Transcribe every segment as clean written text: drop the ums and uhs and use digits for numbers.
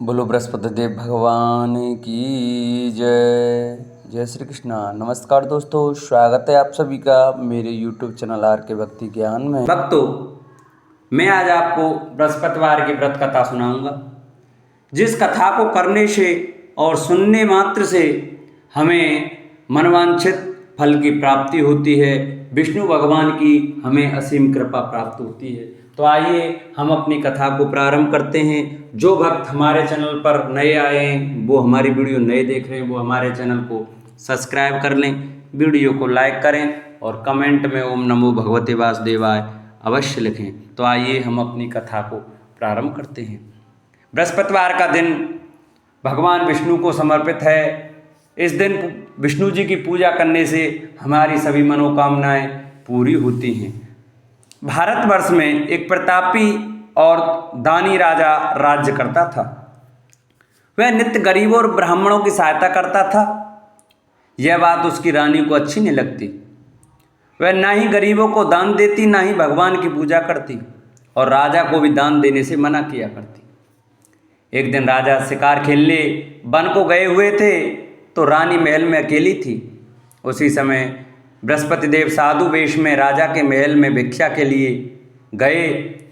बोलो बृहस्पति देव भगवान की जय। जय श्री कृष्णा। नमस्कार दोस्तों, स्वागत है आप सभी का मेरे YouTube चैनल आर के भक्ति ज्ञान में। भक्तों, मैं आज आपको बृहस्पतिवार की व्रत कथा सुनाऊंगा, जिस कथा को करने से और सुनने मात्र से हमें मनवांछित फल की प्राप्ति होती है, विष्णु भगवान की हमें असीम कृपा प्राप्त होती है। तो आइए हम अपनी कथा को प्रारंभ करते हैं। जो भक्त हमारे चैनल पर नए आए हैं, वो हमारी वीडियो नए देख रहे हैं, वो हमारे चैनल को सब्सक्राइब कर लें, वीडियो को लाइक करें और कमेंट में ओम नमो भगवते वासुदेवाय अवश्य लिखें। तो आइए हम अपनी कथा को प्रारंभ करते हैं। बृहस्पतिवार का दिन भगवान विष्णु को समर्पित है। इस दिन विष्णु जी की पूजा करने से हमारी सभी मनोकामनाएं पूरी होती हैं। भारतवर्ष में एक प्रतापी और दानी राजा राज्य करता था। वह नित्य गरीबों और ब्राह्मणों की सहायता करता था। यह बात उसकी रानी को अच्छी नहीं लगती। वह ना ही गरीबों को दान देती, ना ही भगवान की पूजा करती, और राजा को भी दान देने से मना किया करती। एक दिन राजा शिकार खेलने वन को गए हुए थे, तो रानी महल में अकेली थी। उसी समय बृहस्पति देव साधु वेश में राजा के महल में भिक्षा के लिए गए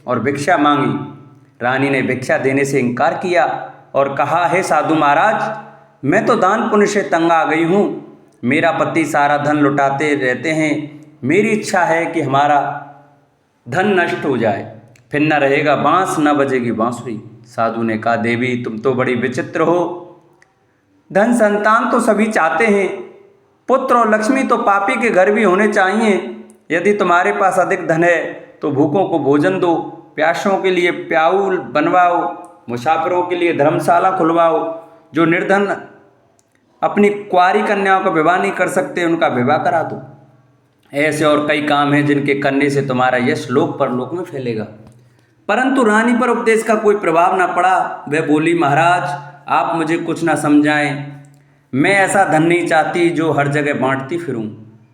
और भिक्षा मांगी। रानी ने भिक्षा देने से इनकार किया और कहा, हे साधु महाराज, मैं तो दान पुण्य से तंग आ गई हूँ। मेरा पति सारा धन लुटाते रहते हैं। मेरी इच्छा है कि हमारा धन नष्ट हो जाए, फिर न रहेगा बांस, न बजेगी बांसुरी। साधु ने कहा, देवी तुम तो बड़ी विचित्र हो। धन संतान तो सभी चाहते हैं, पुत्र और लक्ष्मी तो पापी के घर भी होने चाहिए। यदि तुम्हारे पास अधिक धन है तो भूखों को भोजन दो, प्यासों के लिए प्याऊल बनवाओ, मुसाफिरों के लिए धर्मशाला खुलवाओ। जो निर्धन अपनी कुंवारी कन्याओं का विवाह नहीं कर सकते, उनका विवाह करा दो। ऐसे और कई काम हैं जिनके करने से तुम्हारा यश लोक परलोक में फैलेगा। परंतु रानी पर उपदेश का कोई प्रभाव न पड़ा। वह बोली, महाराज आप मुझे कुछ न समझाएं। मैं ऐसा धन नहीं चाहती जो हर जगह बांटती फिरूं।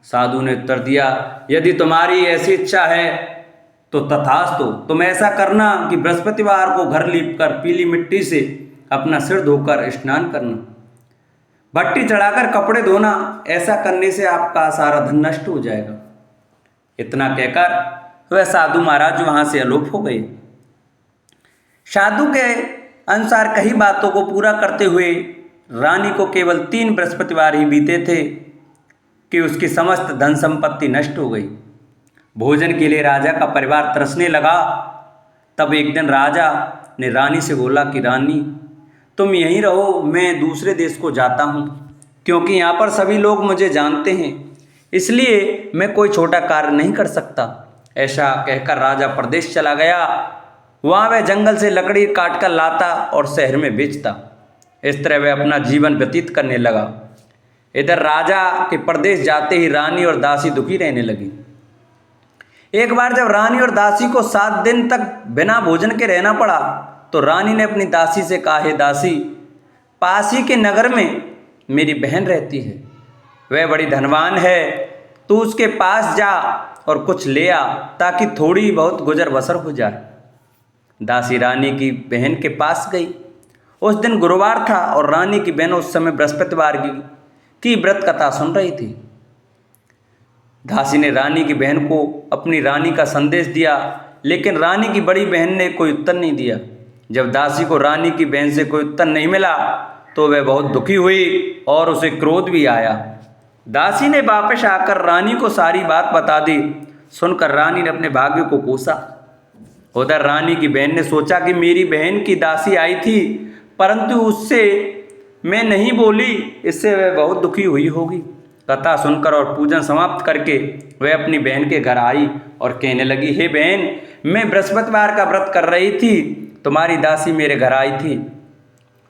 साधु ने उत्तर दिया, यदि तुम्हारी ऐसी इच्छा है तो तथास्तु। तुम ऐसा करना कि बृहस्पतिवार को घर लीपकर पीली मिट्टी से अपना सिर धोकर स्नान करना, भट्टी चढ़ाकर कपड़े धोना। ऐसा करने से आपका सारा धन नष्ट हो जाएगा। इतना कहकर वह साधु महाराज वहां से अलोप हो गए। साधु के अनुसार कई बातों को पूरा करते हुए रानी को केवल 3 बृहस्पतिवार ही बीते थे कि उसकी समस्त धन संपत्ति नष्ट हो गई। भोजन के लिए राजा का परिवार तरसने लगा। तब एक दिन राजा ने रानी से बोला कि रानी तुम यहीं रहो, मैं दूसरे देश को जाता हूँ, क्योंकि यहाँ पर सभी लोग मुझे जानते हैं, इसलिए मैं कोई छोटा कार्य नहीं कर सकता। ऐसा कहकर राजा प्रदेश चला गया। वहाँ वह जंगल से लकड़ी काट कर लाता और शहर में बेचता। इस तरह वह अपना जीवन व्यतीत करने लगा। इधर राजा के प्रदेश जाते ही रानी और दासी दुखी रहने लगी। एक बार जब रानी और दासी को 7 दिन तक बिना भोजन के रहना पड़ा, तो रानी ने अपनी दासी से कहा, हे दासी, पास ही के नगर में मेरी बहन रहती है, वह बड़ी धनवान है, तू उसके पास जा और कुछ ले आ, ताकि थोड़ी बहुत गुजर बसर हो जाए। दासी रानी की बहन के पास गई। उस दिन गुरुवार था और रानी की बहन उस समय बृहस्पतिवार की व्रत कथा सुन रही थी। दासी ने रानी की बहन को अपनी रानी का संदेश दिया, लेकिन रानी की बड़ी बहन ने कोई उत्तर नहीं दिया। जब दासी को रानी की बहन से कोई उत्तर नहीं मिला तो वह बहुत दुखी हुई और उसे क्रोध भी आया। दासी ने वापस आकर रानी को सारी बात बता दी। सुनकर रानी ने अपने भाग्य को कोसा। उधर रानी की बहन ने सोचा कि मेरी बहन की दासी आई थी, परंतु उससे मैं नहीं बोली, इससे वह बहुत दुखी हुई होगी। कथा सुनकर और पूजन समाप्त करके वह अपनी बहन के घर आई और कहने लगी, हे बहन, मैं बृहस्पतिवार का व्रत कर रही थी, तुम्हारी दासी मेरे घर आई थी,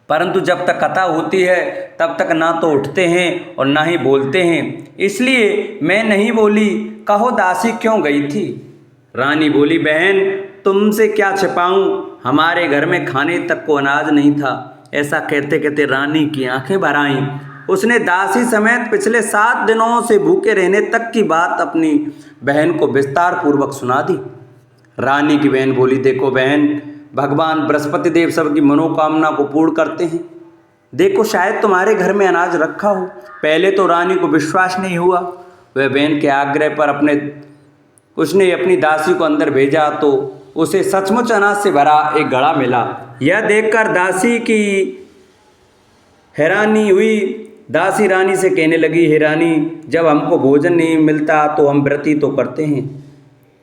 परंतु जब तक कथा होती है तब तक ना तो उठते हैं और ना ही बोलते हैं, इसलिए मैं नहीं बोली। कहो दासी क्यों गई थी? रानी बोली, बहन तुमसे क्या छिपाऊं, हमारे घर में खाने तक को अनाज नहीं था। ऐसा कहते कहते रानी की आंखें भर आईं। उसने दासी समेत पिछले 7 दिनों से भूखे रहने तक की बात अपनी बहन को विस्तार पूर्वक सुना दी। रानी की बहन बोली, देखो बहन, भगवान बृहस्पति देव सबकी मनोकामना को पूर्ण करते हैं। देखो शायद तुम्हारे घर में अनाज रखा हो। पहले तो रानी को विश्वास नहीं हुआ। वह बहन के आग्रह पर उसने अपनी दासी को अंदर भेजा तो उसे सचमुच अनाज से भरा एक घड़ा मिला। यह देखकर दासी की हैरानी हुई। दासी रानी से कहने लगी, हे रानी, जब हमको भोजन नहीं मिलता तो हम व्रत ही तो करते हैं,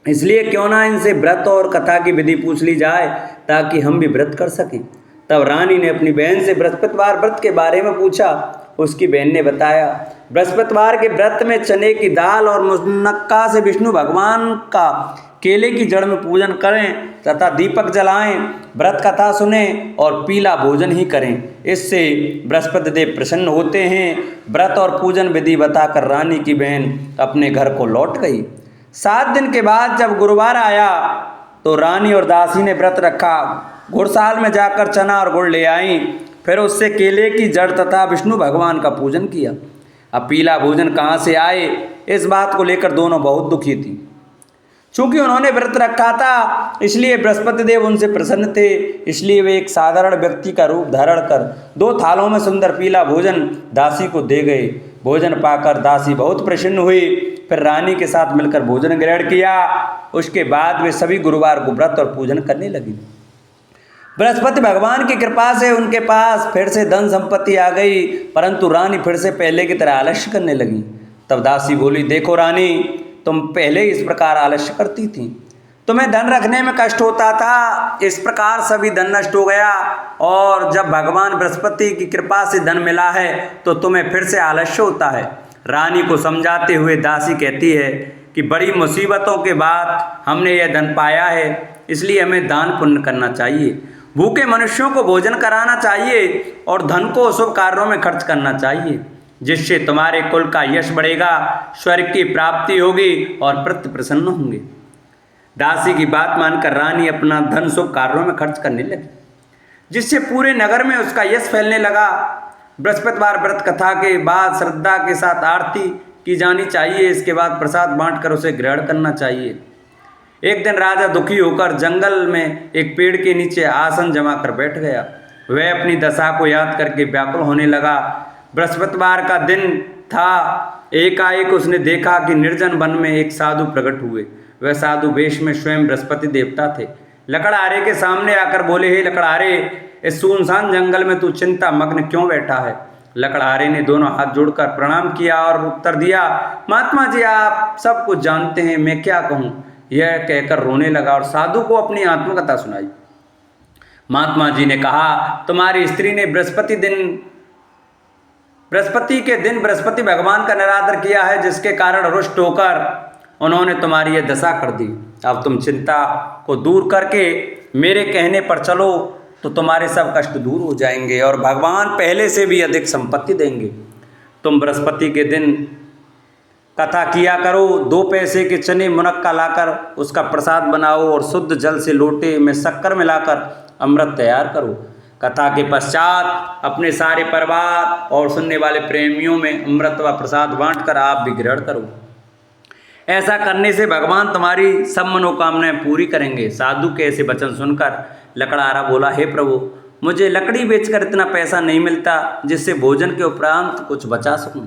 इसलिए क्यों ना इनसे व्रत और कथा की विधि पूछ ली जाए ताकि हम भी व्रत कर सकें। तब रानी ने अपनी बहन से बृहस्पतिवार व्रत के बारे में पूछा। उसकी बहन ने बताया, बृहस्पतिवार के व्रत में चने की दाल और मुनक्का से विष्णु भगवान का केले की जड़ में पूजन करें तथा दीपक जलाएं, व्रत कथा सुने और पीला भोजन ही करें। इससे बृहस्पति देव प्रसन्न होते हैं। व्रत और पूजन विधि बताकर रानी की बहन अपने घर को लौट गई। 7 दिन के बाद जब गुरुवार आया तो रानी और दासी ने व्रत रखा। गुड़साल में जाकर चना और गुड़ ले आई, फिर उससे केले की जड़ तथा विष्णु भगवान का पूजन किया। अब पीला भोजन कहाँ से आए, इस बात को लेकर दोनों बहुत दुखी थी। चूंकि उन्होंने व्रत रखा था इसलिए बृहस्पति देव उनसे प्रसन्न थे। इसलिए वे एक साधारण व्यक्ति का रूप धारण कर 2 थालों में सुंदर पीला भोजन दासी को दे गए। भोजन पाकर दासी बहुत प्रसन्न हुई। फिर रानी के साथ मिलकर भोजन ग्रहण किया। उसके बाद वे सभी गुरुवार को व्रत और पूजन करने लगी। बृहस्पति भगवान की कृपा से उनके पास फिर से धन संपत्ति आ गई, परंतु रानी फिर से पहले की तरह आलस्य करने लगी। तब दासी बोली, देखो रानी, तुम पहले इस प्रकार आलस्य करती थी, तुम्हें धन रखने में कष्ट होता था, इस प्रकार सभी धन नष्ट हो गया और जब भगवान बृहस्पति की कृपा से धन मिला है तो तुम्हें फिर से आलस्य होता है। रानी को समझाते हुए दासी कहती है कि बड़ी मुसीबतों के बाद हमने यह धन पाया है, इसलिए हमें दान पुण्य करना चाहिए, भूखे मनुष्यों को भोजन कराना चाहिए और धन को शुभ कार्यों में खर्च करना चाहिए, जिससे तुम्हारे कुल का यश बढ़ेगा, स्वर्ग की प्राप्ति होगी और पितृ प्रसन्न होंगे। दासी की बात मानकर रानी अपना धन शुभ कार्यों में खर्च करने लगी, जिससे पूरे नगर में उसका यश फैलने लगा। बृहस्पतिवार व्रत कथा के बाद श्रद्धा के साथ आरती की जानी चाहिए। इसके बाद प्रसाद बांटकर उसे ग्रहण करना चाहिए। एक दिन राजा दुखी होकर जंगल में एक पेड़ के नीचे आसन जमा कर बैठ गया। वह अपनी दशा को याद करके व्याकुल होने लगा। बृहस्पतिवार का दिन था। एकाएक उसने देखा कि निर्जन वन में एक साधु प्रकट हुए। वह साधु वेश में स्वयं बृहस्पति देवता थे। लकड़हारे के सामने आकर बोले, हे लकड़हारे, इस सुनसान जंगल में तू चिंता मग्न क्यों बैठा है? लकड़हारे ने दोनों हाथ जोड़कर प्रणाम किया और उत्तर दिया, महात्मा जी, आप सब कुछ जानते हैं, मैं क्या कहूँ? यह कहकर रोने लगा और साधु को अपनी आत्मकथा सुनाई। महात्मा जी ने कहा, तुम्हारी स्त्री ने बृहस्पति के दिन बृहस्पति भगवान का निरादर किया है, जिसके कारण रुष्ट होकर उन्होंने तुम्हारी यह दशा कर दी। अब तुम चिंता को दूर करके मेरे कहने पर चलो तो तुम्हारे सब कष्ट दूर हो जाएंगे और भगवान पहले से भी अधिक संपत्ति देंगे। तुम बृहस्पति के दिन कथा किया करो। 2 पैसे के चने मुनक्का लाकर उसका प्रसाद बनाओ और शुद्ध जल से लोटे में शक्कर मिलाकर अमृत तैयार करो। कथा के पश्चात अपने सारे परिवार और सुनने वाले प्रेमियों में अमृत व प्रसाद बांटकर आप भी ग्रहण करो। ऐसा करने से भगवान तुम्हारी सब मनोकामनाएं पूरी करेंगे। साधु के ऐसे वचन सुनकर लकड़हारा बोला, हे प्रभु, मुझे लकड़ी बेचकर इतना पैसा नहीं मिलता जिससे भोजन के उपरांत कुछ बचा सकूं।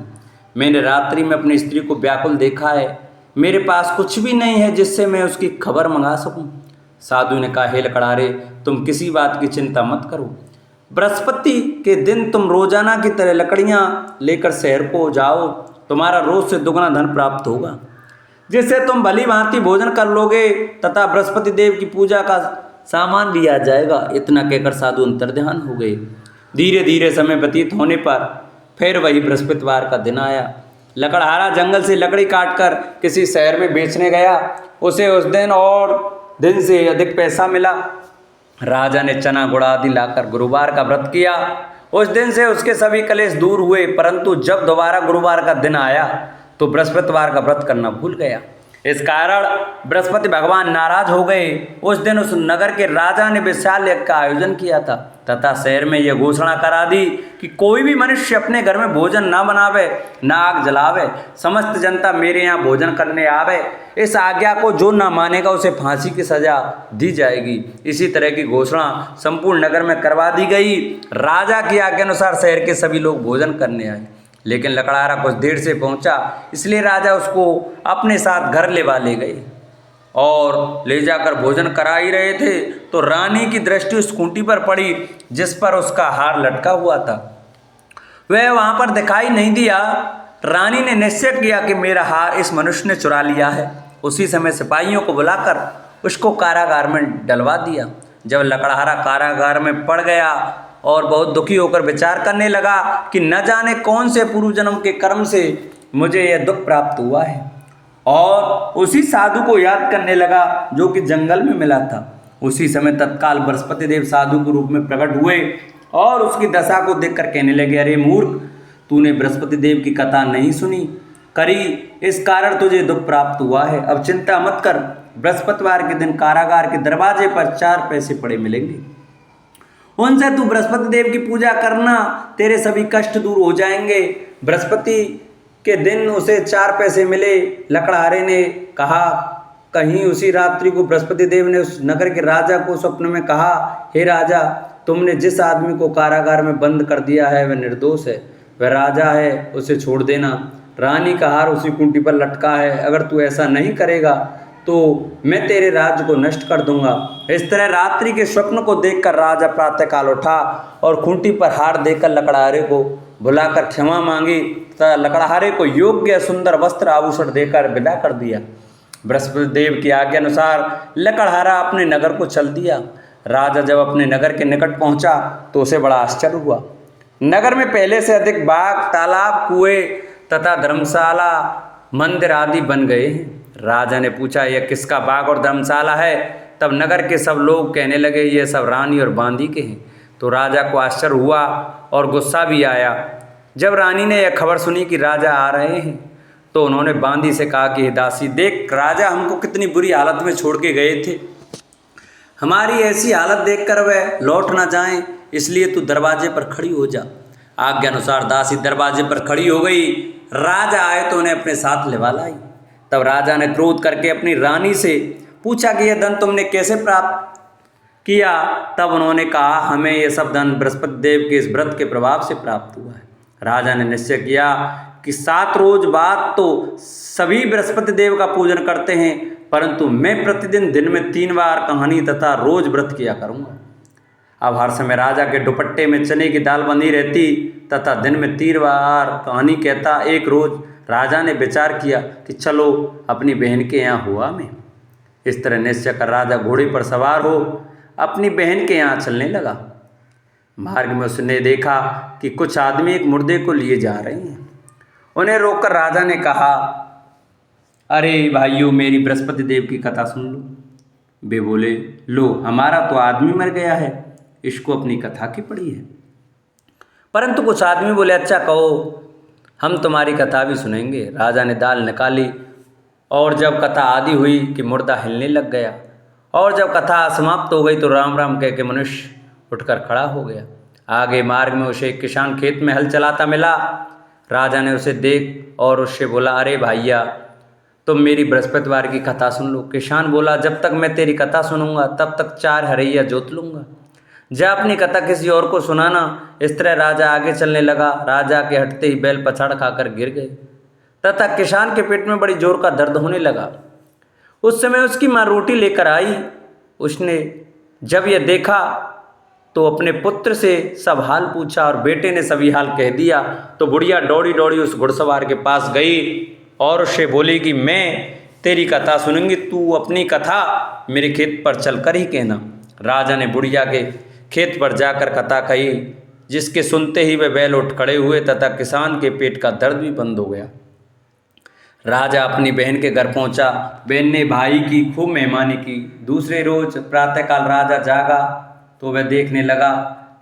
मैंने रात्रि में अपनी स्त्री को व्याकुल देखा है। मेरे पास कुछ भी नहीं है जिससे मैं उसकी खबर मंगा सकूं। साधु ने कहा, हे लकड़हारे, तुम किसी बात की चिंता मत करो। बृहस्पति के दिन तुम रोजाना की तरह लकड़ियां लेकर शहर को जाओ। तुम्हारा रोज से दुगना धन प्राप्त होगा, जिससे तुम भली भांति भोजन कर लोगे तथा बृहस्पति देव की पूजा का सामान भी आ जाएगा। इतना कहकर साधु अंतर्ध्यान हो गए। धीरे धीरे समय व्यतीत होने पर फिर वही बृहस्पतिवार का दिन आया। लकड़हारा जंगल से लकड़ी काटकर किसी शहर में बेचने गया। उसे उस दिन और दिन से अधिक पैसा मिला। राजा ने चना गुड़ आदि लाकर गुरुवार का व्रत किया। उस दिन से उसके सभी कलेश दूर हुए, परंतु जब दोबारा गुरुवार का दिन आया तो बृहस्पतिवार का व्रत करना भूल गया। इस कारण बृहस्पति भगवान नाराज हो गए। उस दिन उस नगर के राजा ने विशाल यज्ञ का आयोजन किया था तथा शहर में यह घोषणा करा दी कि कोई भी मनुष्य अपने घर में भोजन न बनावे, न आग जलावे, समस्त जनता मेरे यहाँ भोजन करने आवे। इस आज्ञा को जो न मानेगा उसे फांसी की सजा दी जाएगी। इसी तरह की घोषणा संपूर्ण नगर में करवा दी गई। राजा की आज्ञा अनुसार शहर के सभी लोग भोजन करने आए, लेकिन लकड़हारा कुछ देर से पहुंचा, इसलिए राजा उसको अपने साथ घर ले गए और ले जाकर भोजन करा ही रहे थे तो रानी की दृष्टि उस खूंटी पर पड़ी जिस पर उसका हार लटका हुआ था। वह वहां पर दिखाई नहीं दिया। रानी ने निश्चय किया कि मेरा हार इस मनुष्य ने चुरा लिया है। उसी समय सिपाहियों को बुलाकर उसको कारागार में डलवा दिया। जब लकड़हारा कारागार में पड़ गया और बहुत दुखी होकर विचार करने लगा कि न जाने कौन से पूर्व जन्म के कर्म से मुझे यह दुख प्राप्त हुआ है, और उसी साधु को याद करने लगा जो कि जंगल में मिला था। उसी समय तत्काल बृहस्पति देव साधु के रूप में प्रकट हुए और उसकी दशा को देखकर कहने लगे, अरे मूर्ख, तूने बृहस्पति देव की कथा नहीं सुनी करी, इस कारण तुझे दुख प्राप्त हुआ है। अब चिंता मत कर, बृहस्पतिवार के दिन कारागार के दरवाजे पर 4 पैसे पड़े मिलेंगे, उनसे तू बृहस्पति देव की पूजा करना, तेरे सभी कष्ट दूर हो जाएंगे। बृहस्पति के दिन उसे 4 पैसे मिले। लकड़हारे ने कहा, कहीं उसी रात्रि को बृहस्पति देव ने उस नगर के राजा को स्वप्न में कहा, हे राजा, तुमने जिस आदमी को कारागार में बंद कर दिया है वह निर्दोष है, वह राजा है, उसे छोड़ देना। रानी का हार उसी कुंटी पर लटका है, अगर तू ऐसा नहीं करेगा तो मैं तेरे राज्य को नष्ट कर दूंगा। इस तरह रात्रि के स्वप्न को देखकर राजा प्रातःकाल उठा और खूंटी पर हार देकर लकड़हारे को बुलाकर क्षमा मांगी तथा लकड़हारे को योग्य सुंदर वस्त्र आभूषण देकर विदा कर दिया। बृहस्पति देव की आज्ञा अनुसार लकड़हारा अपने नगर को चल दिया। राजा जब अपने नगर के निकट पहुंचा तो उसे बड़ा आश्चर्य हुआ। नगर में पहले से अधिक बाग, तालाब, कुएं तथा धर्मशाला, मंदिर आदि बन गए हैं। राजा ने पूछा, यह किसका बाग और धर्मशाला है? तब नगर के सब लोग कहने लगे, ये सब रानी और बांदी के हैं। तो राजा को आश्चर्य हुआ और गुस्सा भी आया। जब रानी ने यह खबर सुनी कि राजा आ रहे हैं तो उन्होंने बांदी से कहा कि दासी, देख, राजा हमको कितनी बुरी हालत में छोड़ के गए थे, हमारी ऐसी हालत देखकर वह लौट ना जाएं, इसलिए तू दरवाजे पर खड़ी हो जा। आज्ञा अनुसार दासी दरवाजे पर खड़ी हो गई। राजा आए तो उन्हें अपने साथ लिवा लाई। तब राजा ने क्रोध करके अपनी रानी से पूछा कि यह धन तुमने कैसे प्राप्त किया? तब उन्होंने कहा, हमें यह सब धन बृहस्पति देव के इस व्रत के प्रभाव से प्राप्त हुआ है। राजा ने निश्चय किया कि 7 रोज बाद तो सभी बृहस्पति देव का पूजन करते हैं, परंतु मैं प्रतिदिन दिन में 3 बार कहानी तथा रोज व्रत किया करूँगा। अब हर समय राजा के दुपट्टे में चने की दाल बंधी रहती तथा दिन में 3 बार कहानी कहता। एक रोज राजा ने विचार किया कि चलो अपनी बहन के यहाँ हुआ मैं। इस तरह निश्चय कर राजा घोड़े पर सवार हो अपनी बहन के यहाँ चलने लगा। मार्ग में उसने देखा कि कुछ आदमी एक मुर्दे को लिए जा रहे हैं। उन्हें रोककर राजा ने कहा, अरे भाइयों, मेरी बृहस्पति देव की कथा सुन लो। वे बोले, लो, हमारा तो आदमी मर गया है, इसको अपनी कथा की पड़ी है। परंतु कुछ आदमी बोले, अच्छा कहो, हम तुम्हारी कथा भी सुनेंगे। राजा ने दाल निकाली और जब कथा आदि हुई कि मुर्दा हिलने लग गया, और जब कथा समाप्त हो गई तो राम राम कह के मनुष्य उठकर खड़ा हो गया। आगे मार्ग में उसे एक किसान खेत में हल चलाता मिला। राजा ने उसे देख और उससे बोला, अरे भैया, तुम मेरी बृहस्पतिवार की कथा सुन लो। किसान बोला, जब तक मैं तेरी कथा सुनूंगा तब तक 4 हरैया जोत लूँगा, जा अपनी कथा किसी और को सुनाना। इस तरह राजा आगे चलने लगा। राजा के हटते ही बैल पछाड़ खाकर गिर गए तथा किसान के पेट में बड़ी जोर का दर्द होने लगा। उस समय उसकी माँ रोटी लेकर आई। उसने जब यह देखा तो अपने पुत्र से सब हाल पूछा और बेटे ने सभी हाल कह दिया। तो बुढ़िया दौड़ी दौड़ी उस घुड़सवार के पास गई और उससे बोली कि मैं तेरी कथा सुनूंगी, तू अपनी कथा मेरे खेत पर चलकर ही कहना। राजा ने बुढ़िया के खेत पर जाकर कथा कही, जिसके सुनते ही वे बैल उठ खड़े हुए तथा किसान के पेट का दर्द भी बंद हो गया। राजा अपनी बहन के घर पहुंचा। बहन ने भाई की खूब मेहमानी की। दूसरे रोज प्रातःकाल राजा जागा तो वह देखने लगा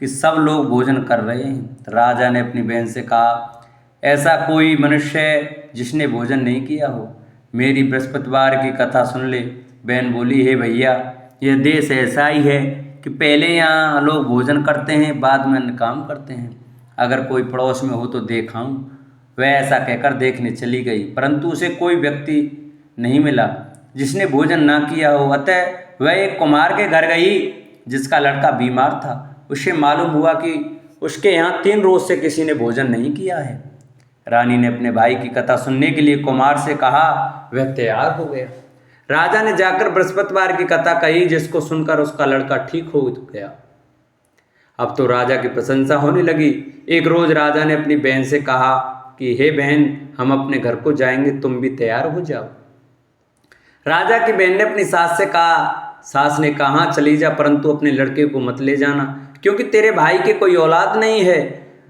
कि सब लोग भोजन कर रहे हैं। राजा ने अपनी बहन से कहा, ऐसा कोई मनुष्य है जिसने भोजन नहीं किया हो? मेरी बृहस्पतिवार की कथा सुन ले। बहन बोली, हे भैया, यह देश ऐसा ही है कि पहले यहाँ लोग भोजन करते हैं, बाद में अन्य काम करते हैं। अगर कोई पड़ोस में हो तो देखाऊं। वह ऐसा कहकर देखने चली गई, परंतु उसे कोई व्यक्ति नहीं मिला जिसने भोजन ना किया हो। अतः वह एक कुम्हार के घर गई जिसका लड़का बीमार था। उसे मालूम हुआ कि उसके यहाँ 3 रोज से किसी ने भोजन नहीं किया है। रानी ने अपने भाई की कथा सुनने के लिए कुम्हार से कहा। वह तैयार हो गया। राजा ने जाकर बृहस्पतिवार की कथा कही, जिसको सुनकर उसका लड़का ठीक हो गया। अब तो राजा की प्रशंसा होने लगी। एक रोज राजा ने अपनी बहन से कहा कि हे बहन, हम अपने घर को जाएंगे, तुम भी तैयार हो जाओ। राजा की बहन ने अपनी सास से कहा। सास ने कहा, चली जा, परंतु अपने लड़के को मत ले जाना, क्योंकि तेरे भाई के कोई औलाद नहीं है।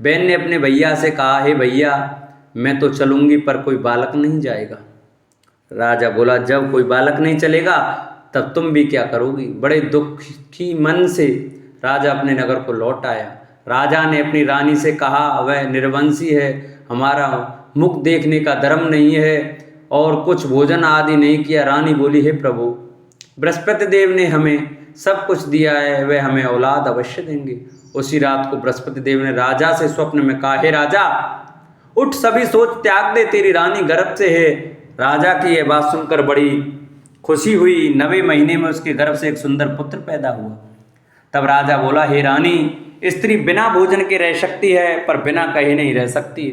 बहन ने अपने भैया से कहा, हे भैया, मैं तो चलूंगी, पर कोई बालक नहीं जाएगा। राजा बोला, जब कोई बालक नहीं चलेगा तब तुम भी क्या करोगी। बड़े दुखी मन से राजा अपने नगर को लौट आया। राजा ने अपनी रानी से कहा, वह निर्वंशी है, हमारा मुख देखने का धर्म नहीं है और कुछ भोजन आदि नहीं किया। रानी बोली, हे प्रभु, बृहस्पति देव ने हमें सब कुछ दिया है, वह हमें औलाद अवश्य देंगे। उसी रात को बृहस्पति देव ने राजा से स्वप्न में कहा, हे राजा, उठ, सभी सोच त्याग दे, तेरी रानी गर्भ से है। राजा की यह बात सुनकर बड़ी खुशी हुई। 9वें महीने में उसके गर्भ से एक सुंदर पुत्र पैदा हुआ। तब राजा बोला, हे रानी, स्त्री बिना भोजन के रह सकती है, पर बिना कहे नहीं रह सकती।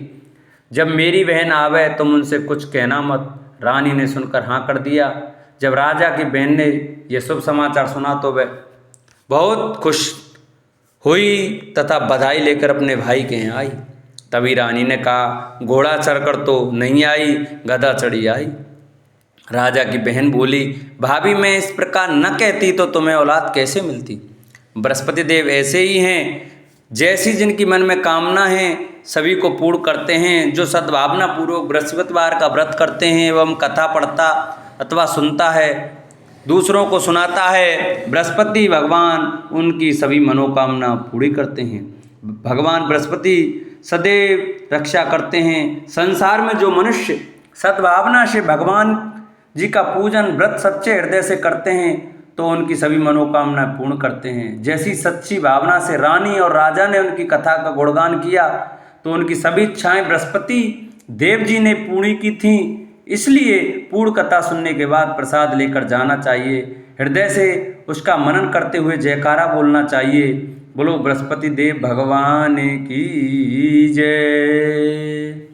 जब मेरी बहन आवे तुम उनसे कुछ कहना मत। रानी ने सुनकर हाँ कर दिया। जब राजा की बहन ने यह शुभ समाचार सुना तो वह बहुत खुश हुई तथा बधाई लेकर अपने भाई के यहाँ आई। तभी रानी ने कहा, घोड़ा चढ़कर तो नहीं आई, गधा चढ़ी आई। राजा की बहन बोली, भाभी, मैं इस प्रकार न कहती तो तुम्हें औलाद कैसे मिलती। बृहस्पति देव ऐसे ही हैं, जैसी जिनकी मन में कामना है सभी को पूर्ण करते हैं। जो सद्भावना पूर्वक बृहस्पतिवार का व्रत करते हैं एवं कथा पढ़ता अथवा सुनता है, दूसरों को सुनाता है, बृहस्पति भगवान उनकी सभी मनोकामना पूरी करते हैं। भगवान बृहस्पति सदैव रक्षा करते हैं। संसार में जो मनुष्य सद्भावना से भगवान जी का पूजन व्रत सच्चे हृदय से करते हैं तो उनकी सभी मनोकामना पूर्ण करते हैं। जैसी सच्ची भावना से रानी और राजा ने उनकी कथा का गुणगान किया तो उनकी सभी इच्छाएं बृहस्पति देव जी ने पूरी की थीं। इसलिए पूर्ण कथा सुनने के बाद प्रसाद लेकर जाना चाहिए। हृदय से उसका मनन करते हुए जयकारा बोलना चाहिए। बोलो बृहस्पति देव भगवान की जय।